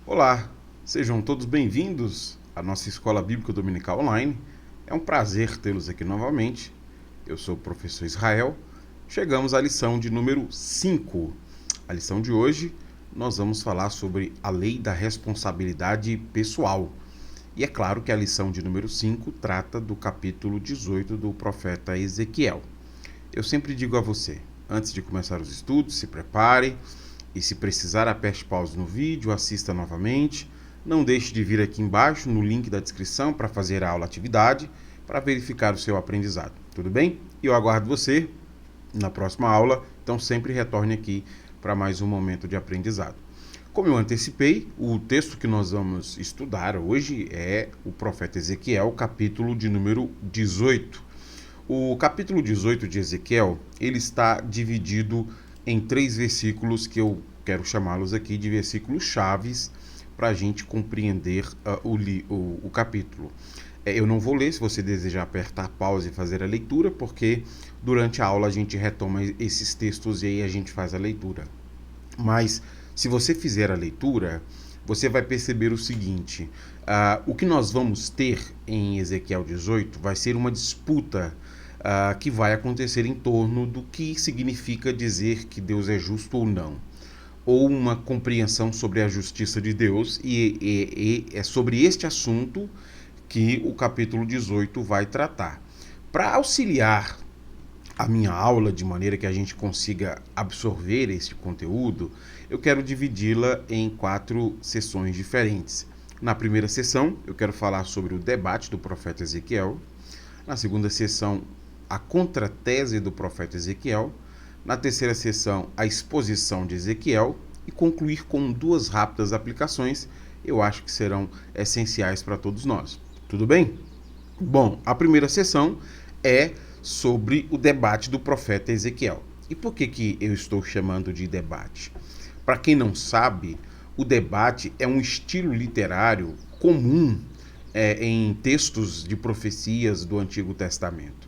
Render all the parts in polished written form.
Olá, sejam todos bem-vindos à nossa Escola Bíblica Dominical Online. É um prazer tê-los aqui novamente. Eu sou o professor Israel. Chegamos à lição de número 5. A lição de hoje nós vamos falar sobre a lei da responsabilidade pessoal. E é claro que a lição de número 5 trata do capítulo 18 do profeta Ezequiel. Eu sempre digo a você, antes de começar os estudos, se prepare. E se precisar, aperte pause no vídeo, assista novamente. Não deixe de vir aqui embaixo no link da descrição para fazer a aula atividade, para verificar o seu aprendizado. Tudo bem? E eu aguardo você na próxima aula, então sempre retorne aqui para mais um momento de aprendizado. Como eu antecipei, o texto que nós vamos estudar hoje é o profeta Ezequiel, capítulo de número 18. O capítulo 18 de Ezequiel, ele está dividido em 3 versículos que eu quero chamá-los aqui de versículos chaves para a gente compreender o capítulo. Eu não vou ler, se você desejar apertar pause e fazer a leitura, porque durante a aula a gente retoma esses textos e aí a gente faz a leitura. Mas se você fizer a leitura, você vai perceber o seguinte: o que nós vamos ter em Ezequiel 18 vai ser uma disputa que vai acontecer em torno do que significa dizer que Deus é justo ou não, ou uma compreensão sobre a justiça de Deus, e é sobre este assunto que o capítulo 18 vai tratar. Para auxiliar a minha aula de maneira que a gente consiga absorver este conteúdo, eu quero dividi-la em 4 sessões diferentes. Na primeira sessão, eu quero falar sobre o debate do profeta Ezequiel. Na segunda sessão, a contratese do profeta Ezequiel. Na terceira sessão, a exposição de Ezequiel. E concluir com 2 rápidas aplicações, eu acho que serão essenciais para todos nós. Tudo bem? Bom, a primeira sessão é sobre o debate do profeta Ezequiel. E por que eu estou chamando de debate? Para quem não sabe, o debate é um estilo literário comum em textos de profecias do Antigo Testamento.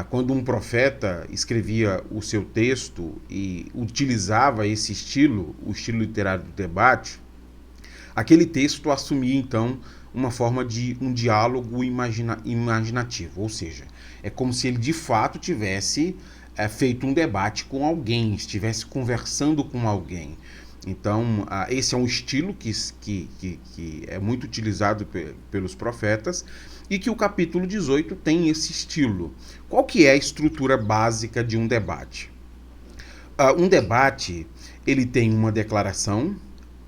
Quando um profeta escrevia o seu texto e utilizava esse estilo, o estilo literário do debate, aquele texto assumia então uma forma de um diálogo imaginativo, ou seja, é como se ele de fato tivesse feito um debate com alguém, estivesse conversando com alguém. Então, esse é um estilo que é muito utilizado pelos profetas e que o capítulo 18 tem esse estilo. Qual que é a estrutura básica de um debate? Um debate, ele tem uma declaração,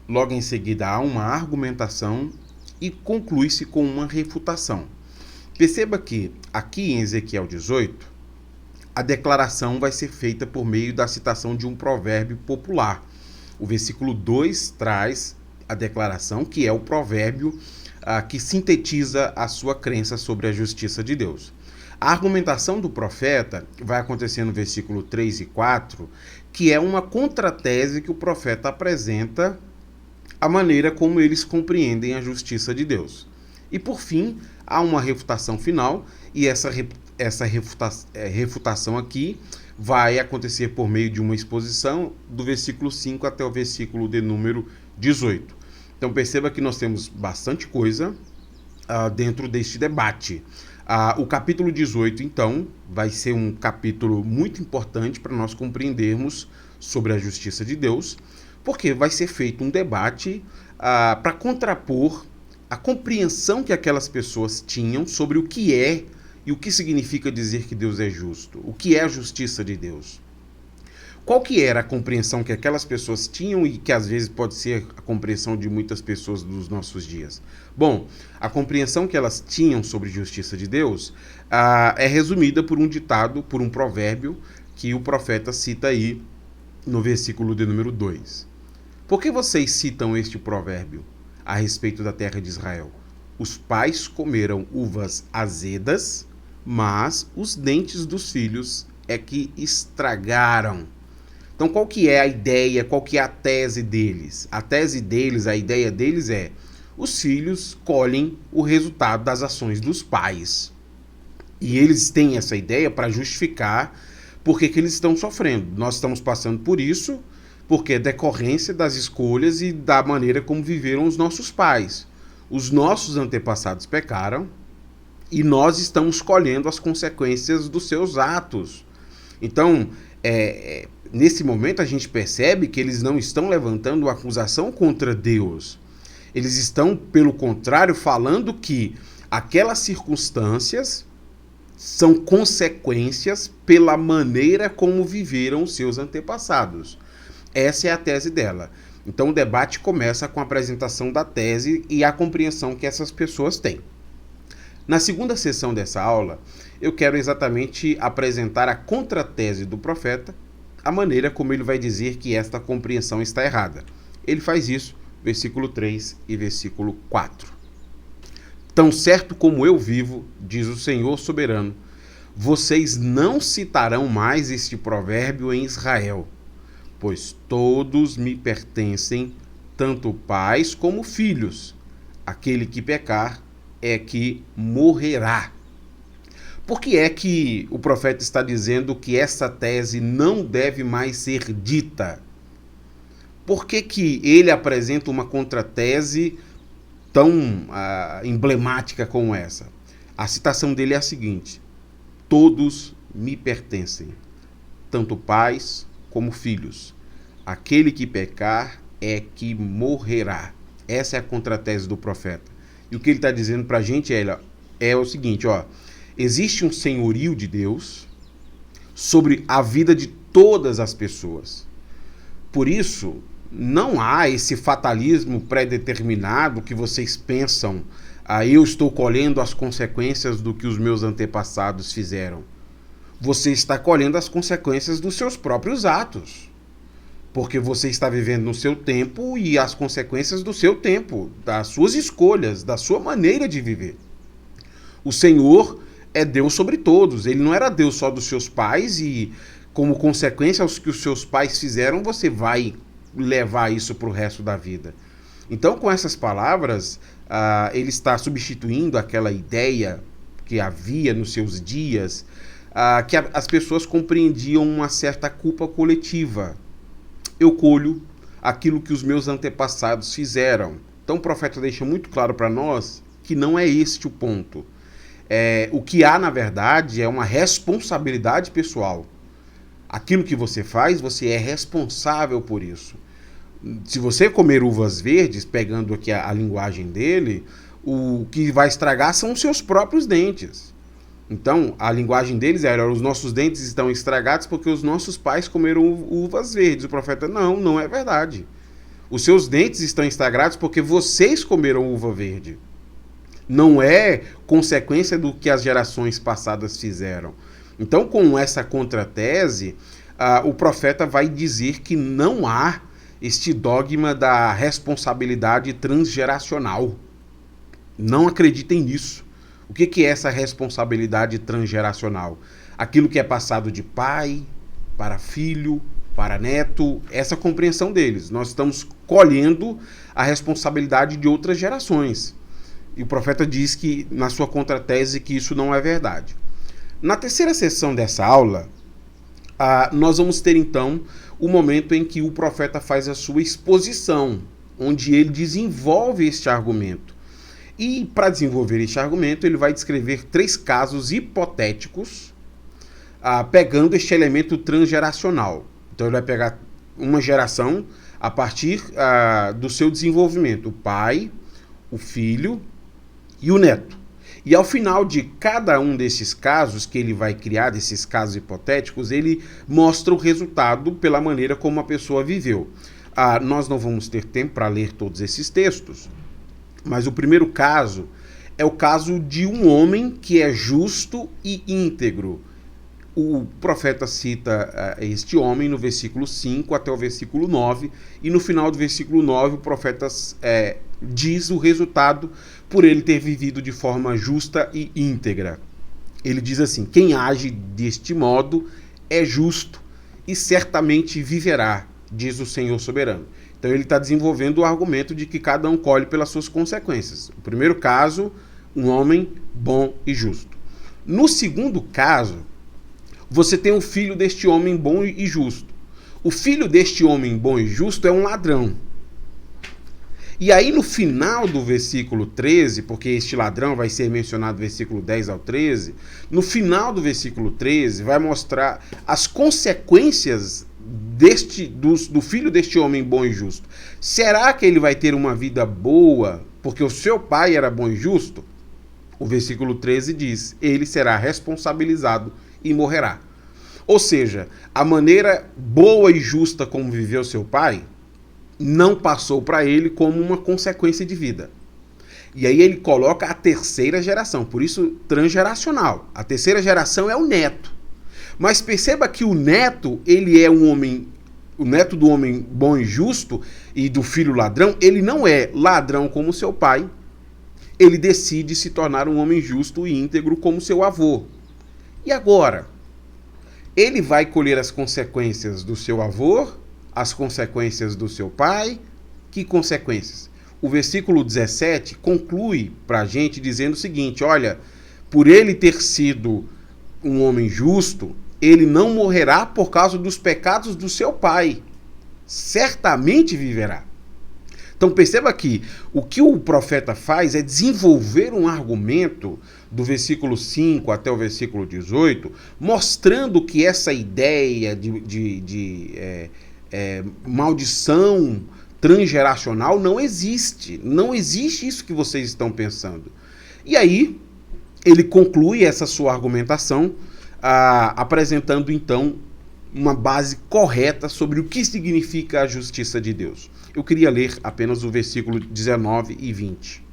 logo em seguida há uma argumentação e conclui-se com uma refutação. Perceba que aqui em Ezequiel 18, a declaração vai ser feita por meio da citação de um provérbio popular. O versículo 2 traz a declaração, que é o provérbio que sintetiza a sua crença sobre a justiça de Deus. A argumentação do profeta vai acontecer no versículo 3 e 4, que é uma contratese que o profeta apresenta a maneira como eles compreendem a justiça de Deus. E por fim, há uma refutação final, e essa refutação aqui vai acontecer por meio de uma exposição do versículo 5 até o versículo de número 18. Então perceba que nós temos bastante coisa dentro deste debate. O capítulo 18, então, vai ser um capítulo muito importante para nós compreendermos sobre a justiça de Deus, porque vai ser feito um debate para contrapor a compreensão que aquelas pessoas tinham sobre o que é e o que significa dizer que Deus é justo, o que é a justiça de Deus. Qual que era a compreensão que aquelas pessoas tinham e que às vezes pode ser a compreensão de muitas pessoas dos nossos dias? Bom, a compreensão que elas tinham sobre a justiça de Deus é resumida por um ditado, por um provérbio que o profeta cita aí no versículo de número 2. Por que vocês citam este provérbio a respeito da terra de Israel? Os pais comeram uvas azedas, mas os dentes dos filhos é que estragaram. Então, qual que é a ideia, qual que é a tese deles? A tese deles, a ideia deles é: os filhos colhem o resultado das ações dos pais. E eles têm essa ideia para justificar por que eles estão sofrendo. Nós estamos passando por isso, porque é decorrência das escolhas e da maneira como viveram os nossos pais. Os nossos antepassados pecaram e nós estamos colhendo as consequências dos seus atos. Então, nesse momento a gente percebe que eles não estão levantando uma acusação contra Deus. Eles estão, pelo contrário, falando que aquelas circunstâncias são consequências pela maneira como viveram os seus antepassados. Essa é a tese dela. Então o debate começa com a apresentação da tese e a compreensão que essas pessoas têm. Na segunda sessão dessa aula, eu quero exatamente apresentar a contratese do profeta, a maneira como ele vai dizer que esta compreensão está errada. Ele faz isso, versículo 3 e versículo 4. Tão certo como eu vivo, diz o Senhor soberano, vocês não citarão mais este provérbio em Israel, pois todos me pertencem, tanto pais como filhos. Aquele que pecar é que morrerá. Por que é que o profeta está dizendo que essa tese não deve mais ser dita? Por que ele apresenta uma contratese tão emblemática como essa? A citação dele é a seguinte: todos me pertencem, tanto pais como filhos. Aquele que pecar é que morrerá. Essa é a contratese do profeta. E o que ele está dizendo para a gente é o seguinte, existe um senhorio de Deus sobre a vida de todas as pessoas. Por isso, não há esse fatalismo pré-determinado que vocês pensam, eu estou colhendo as consequências do que os meus antepassados fizeram. Você está colhendo as consequências dos seus próprios atos. Porque você está vivendo no seu tempo e as consequências do seu tempo, das suas escolhas, da sua maneira de viver. O Senhor é Deus sobre todos. Ele não era Deus só dos seus pais e, como consequência aos que os seus pais fizeram, você vai levar isso para o resto da vida. Então, com essas palavras, ele está substituindo aquela ideia que havia nos seus dias, que as pessoas compreendiam uma certa culpa coletiva. Eu colho aquilo que os meus antepassados fizeram. Então o profeta deixa muito claro para nós que não é este o ponto. O que há, na verdade, é uma responsabilidade pessoal. Aquilo que você faz, você é responsável por isso. Se você comer uvas verdes, pegando aqui a linguagem dele, o que vai estragar são os seus próprios dentes. Então, a linguagem deles era: os nossos dentes estão estragados porque os nossos pais comeram uvas verdes. O profeta: não é verdade. Os seus dentes estão estragados porque vocês comeram uva verde. Não é consequência do que as gerações passadas fizeram. Então, com essa contratese, o profeta vai dizer que não há este dogma da responsabilidade transgeracional. Não acreditem nisso. O que é essa responsabilidade transgeracional? Aquilo que é passado de pai para filho, para neto, essa compreensão deles. Nós estamos colhendo a responsabilidade de outras gerações. E o profeta diz que, na sua contratese, que isso não é verdade. Na terceira sessão dessa aula, nós vamos ter então o momento em que o profeta faz a sua exposição, onde ele desenvolve este argumento. E para desenvolver este argumento, ele vai descrever 3 casos hipotéticos, pegando este elemento transgeracional. Então ele vai pegar uma geração a partir do seu desenvolvimento, o pai, o filho e o neto. E ao final de cada um desses casos que ele vai criar, desses casos hipotéticos, ele mostra o resultado pela maneira como a pessoa viveu. Nós não vamos ter tempo para ler todos esses textos, mas o primeiro caso é o caso de um homem que é justo e íntegro. O profeta cita este homem no versículo 5 até o versículo 9, e no final do versículo 9 o profeta diz o resultado por ele ter vivido de forma justa e íntegra. Ele diz assim: quem age deste modo é justo e certamente viverá, diz o Senhor soberano. Então ele está desenvolvendo o argumento de que cada um colhe pelas suas consequências. O primeiro caso, um homem bom e justo. No segundo caso, você tem o filho deste homem bom e justo. O filho deste homem bom e justo é um ladrão. E aí no final do versículo 13, porque este ladrão vai ser mencionado do versículo 10 ao 13, no final do versículo 13 vai mostrar as consequências do filho deste homem bom e justo. Será que ele vai ter uma vida boa porque o seu pai era bom e justo? O versículo 13 diz: ele será responsabilizado e morrerá. Ou seja, a maneira boa e justa como viveu seu pai não passou para ele como uma consequência de vida. E aí ele coloca a terceira geração, por isso transgeracional. A terceira geração é o neto. Mas perceba que o neto, ele é um homem, o neto do homem bom e justo e do filho ladrão, ele não é ladrão como seu pai. Ele decide se tornar um homem justo e íntegro como seu avô. E agora? Ele vai colher as consequências do seu avô, as consequências do seu pai. Que consequências? O versículo 17 conclui para a gente dizendo o seguinte: olha, por ele ter sido um homem justo, ele não morrerá por causa dos pecados do seu pai. Certamente viverá. Então perceba que o que o profeta faz é desenvolver um argumento do versículo 5 até o versículo 18, mostrando que essa ideia de maldição transgeracional não existe. Não existe isso que vocês estão pensando. E aí ele conclui essa sua argumentação apresentando então uma base correta sobre o que significa a justiça de Deus. Eu queria ler apenas o versículo 19 e 20.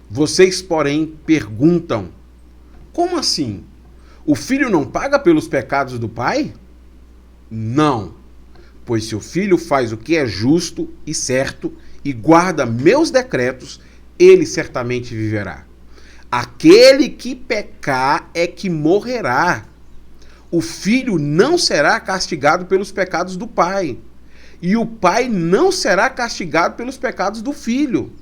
Vocês, porém, perguntam: como assim? O filho não paga pelos pecados do pai? Não, pois se o filho faz o que é justo e certo e guarda meus decretos, ele certamente viverá. Aquele que pecar é que morrerá. O filho não será castigado pelos pecados do pai, e o pai não será castigado pelos pecados do filho.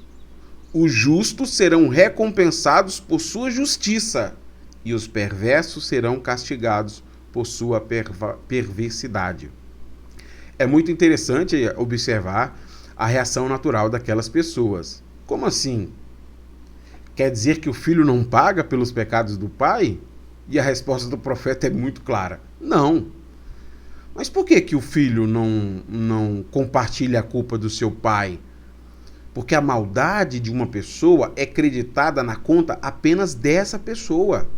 Os justos serão recompensados por sua justiça, e os perversos serão castigados por sua perversidade. É muito interessante observar a reação natural daquelas pessoas. Como assim? Quer dizer que o filho não paga pelos pecados do pai? E a resposta do profeta é muito clara: não. Mas por que o filho não compartilha a culpa do seu pai? Porque a maldade de uma pessoa é creditada na conta apenas dessa pessoa.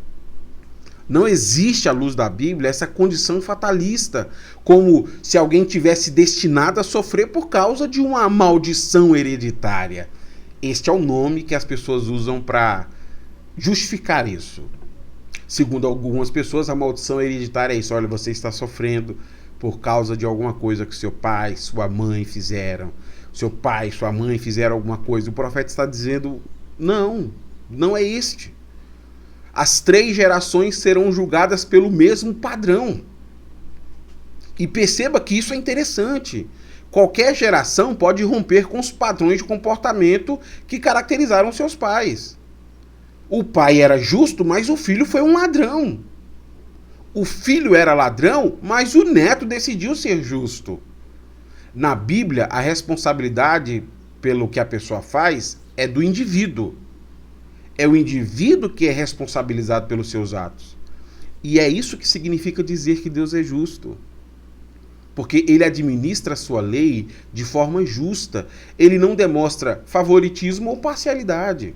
Não existe, à luz da Bíblia, essa condição fatalista, como se alguém tivesse destinado a sofrer por causa de uma maldição hereditária. Este é o nome que as pessoas usam para justificar isso. Segundo algumas pessoas, a maldição hereditária é isso: olha, você está sofrendo por causa de alguma coisa que seu pai, sua mãe fizeram. Seu pai, sua mãe fizeram alguma coisa. O profeta está dizendo: não, não é este. As 3 gerações serão julgadas pelo mesmo padrão. E perceba que isso é interessante. Qualquer geração pode romper com os padrões de comportamento que caracterizaram seus pais. O pai era justo, mas o filho foi um ladrão. O filho era ladrão, mas o neto decidiu ser justo. Na Bíblia, a responsabilidade pelo que a pessoa faz é do indivíduo. É o indivíduo que é responsabilizado pelos seus atos. E é isso que significa dizer que Deus é justo. Porque ele administra a sua lei de forma justa. Ele não demonstra favoritismo ou parcialidade.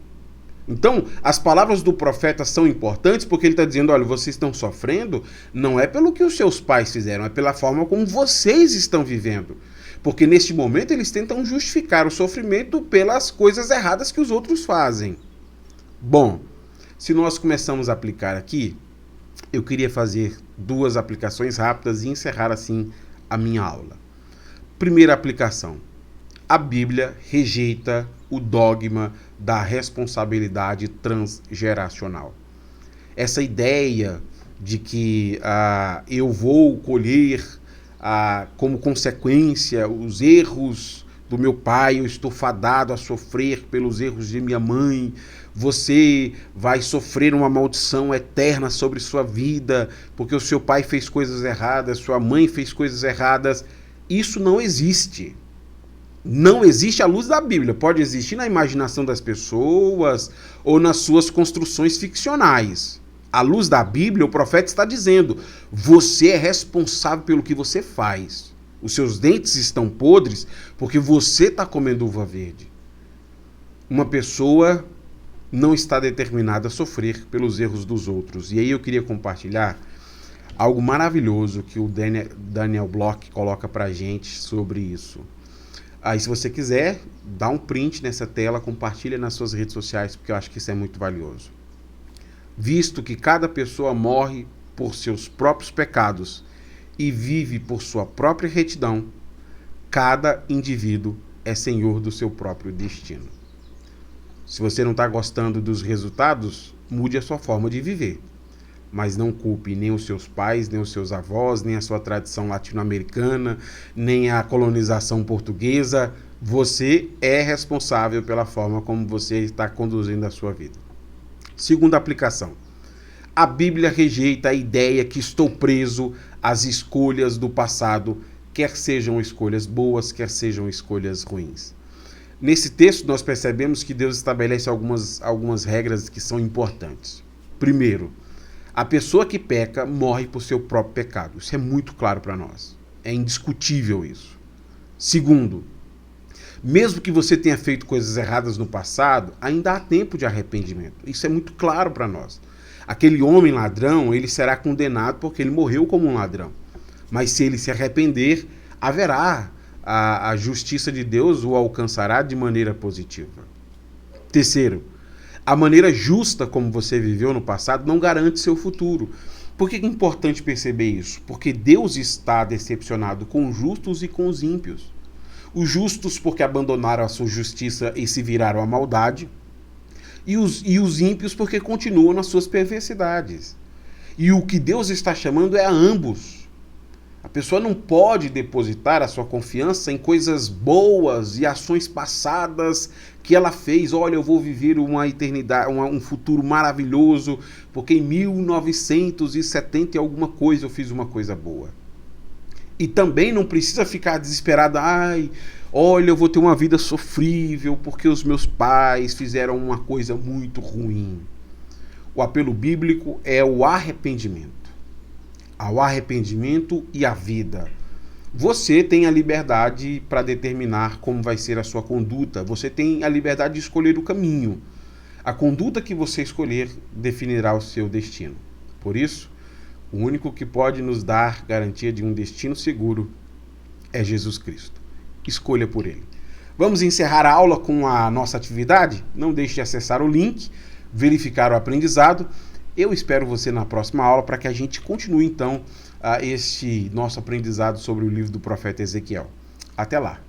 Então, as palavras do profeta são importantes porque ele está dizendo: olha, vocês estão sofrendo não é pelo que os seus pais fizeram, é pela forma como vocês estão vivendo. Porque neste momento eles tentam justificar o sofrimento pelas coisas erradas que os outros fazem. Bom, se nós começamos a aplicar aqui, eu queria fazer 2 aplicações rápidas e encerrar assim a minha aula. Primeira aplicação: a Bíblia rejeita o dogma da responsabilidade transgeracional. Essa ideia de que eu vou colher como consequência os erros do meu pai, eu estou fadado a sofrer pelos erros de minha mãe, você vai sofrer uma maldição eterna sobre sua vida, porque o seu pai fez coisas erradas, sua mãe fez coisas erradas. Isso não existe. Não existe à luz da Bíblia. Pode existir na imaginação das pessoas ou nas suas construções ficcionais. À luz da Bíblia, o profeta está dizendo: você é responsável pelo que você faz. Os seus dentes estão podres porque você está comendo uva verde. Uma pessoa não está determinada a sofrer pelos erros dos outros. E aí eu queria compartilhar algo maravilhoso que o Daniel Block coloca pra gente sobre isso. Aí, se você quiser, dá um print nessa tela, compartilha nas suas redes sociais, porque eu acho que isso é muito valioso. Visto que cada pessoa morre por seus próprios pecados e vive por sua própria retidão, cada indivíduo é senhor do seu próprio destino. Se você não está gostando dos resultados, mude a sua forma de viver. Mas não culpe nem os seus pais, nem os seus avós, nem a sua tradição latino-americana, nem a colonização portuguesa. Você é responsável pela forma como você está conduzindo a sua vida. Segunda aplicação. A Bíblia rejeita a ideia que estou preso às escolhas do passado, quer sejam escolhas boas, quer sejam escolhas ruins. Nesse texto, nós percebemos que Deus estabelece algumas regras que são importantes. Primeiro, a pessoa que peca morre por seu próprio pecado. Isso é muito claro para nós. É indiscutível isso. Segundo, mesmo que você tenha feito coisas erradas no passado, ainda há tempo de arrependimento. Isso é muito claro para nós. Aquele homem ladrão, ele será condenado porque ele morreu como um ladrão. Mas se ele se arrepender, haverá a justiça de Deus o alcançará de maneira positiva. Terceiro, a maneira justa como você viveu no passado não garante seu futuro. Por que é importante perceber isso? Porque Deus está decepcionado com os justos e com os ímpios. Os justos porque abandonaram a sua justiça e se viraram à maldade, e os ímpios porque continuam nas suas perversidades. E o que Deus está chamando é a ambos. A pessoa não pode depositar a sua confiança em coisas boas e ações passadas que ela fez. Olha, eu vou viver uma eternidade, um futuro maravilhoso, porque em 1970 e alguma coisa eu fiz uma coisa boa. E também não precisa ficar desesperada. Ai, olha, eu vou ter uma vida sofrível porque os meus pais fizeram uma coisa muito ruim. O apelo bíblico é o arrependimento. Ao arrependimento e à vida. Você tem a liberdade para determinar como vai ser a sua conduta. Você tem a liberdade de escolher o caminho. A conduta que você escolher definirá o seu destino. Por isso, o único que pode nos dar garantia de um destino seguro é Jesus Cristo. Escolha por Ele. Vamos encerrar a aula com a nossa atividade? Não deixe de acessar o link, verificar o aprendizado. Eu espero você na próxima aula para que a gente continue, então, este nosso aprendizado sobre o livro do profeta Ezequiel. Até lá!